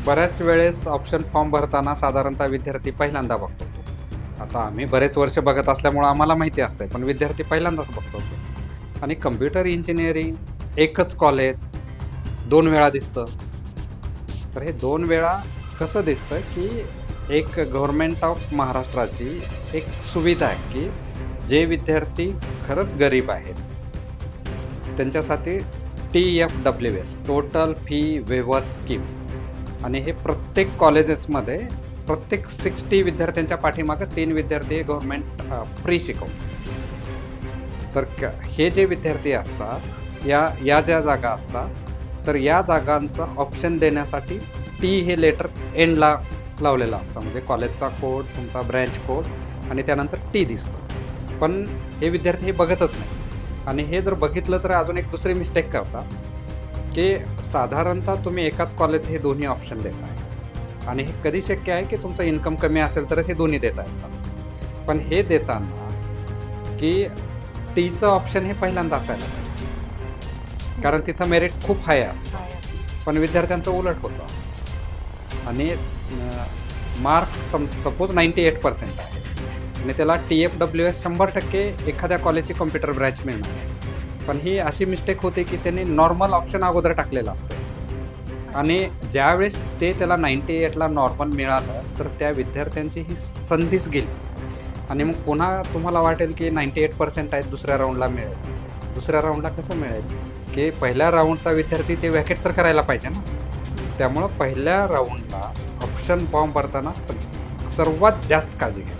बऱ्याच वेळेस option form भरताना साधारणतः विद्यार्थी पहिल्यांदा बघतो. आता आम्ही बरेच वर्ष बघत असल्यामुळं आम्हाला माहिती असतंय, पण विद्यार्थी पहिल्यांदाच बघतो. आणि कम्प्युटर इंजिनिअरिंग एकच कॉलेज 2 वेळा दिसतं. तर हे 2 वेळा कसं दिसतं, की एक गव्हर्नमेंट ऑफ महाराष्ट्राची एक सुविधा आहे, की जे विद्यार्थी खरंच गरीब आहेत, त्यांच्यासाठी TFWS total fee waiver scheme आणि हे प्रत्येक कॉलेजेसमध्ये प्रत्येक 60 विद्यार्थ्यांच्या पाठीमागं 3 विद्यार्थी गव्हर्नमेंट फ्री शिकवतात. तर हे जे विद्यार्थी असतात, या ज्या जागा असतात, तर या जागांचं ऑप्शन देण्यासाठी टी हे लेटर एंडला लावलेलं असतं. म्हणजे कॉलेजचा कोड, तुमचा ब्रँच कोड आणि त्यानंतर टी दिसतं. पण हे विद्यार्थी हे बघतच नाही. आणि हे जर बघितलं तर अजून एक दुसरी मिस्टेक करतात, की साधारणतः तुम्ही एकाच कॉलेज हे दोन्ही ऑप्शन देताय. आणि हे कधी शक्य आहे, की तुमचं इन्कम कमी असेल तरच हे दोन्ही देता येतात. पण हे देताना की टीचं ऑप्शन हे पहिल्यांदा असायला पाहिजे, कारण तिथं मेरिट खूप हाय असतं. पण विद्यार्थ्यांचं उलट होतं असं. आणि मार्क सपोज 98% आहे आणि त्याला TFWS 100% एखाद्या कॉलेजची कॉम्प्युटर ब्रँच मिळणार आहे. पण ही अशी मिस्टेक होते, की त्यांनी नॉर्मल ऑप्शन अगोदर टाकलेलं असतं आणि ज्यावेळेस त्याला 98ला नॉर्मल मिळालं तर त्या विद्यार्थ्यांची ही संधीच गेली. आणि मग पुन्हा तुम्हाला वाटेल, की 98% आहेत, दुसऱ्या राऊंडला मिळेल. दुसऱ्या राऊंडला कसं मिळेल, की पहिल्या राऊंडचा विद्यार्थी ते वॅकेट तर करायला पाहिजे ना. त्यामुळं पहिल्या राऊंडला ऑप्शन फॉर्म भरताना सर्वात जास्त काळजी घ्या.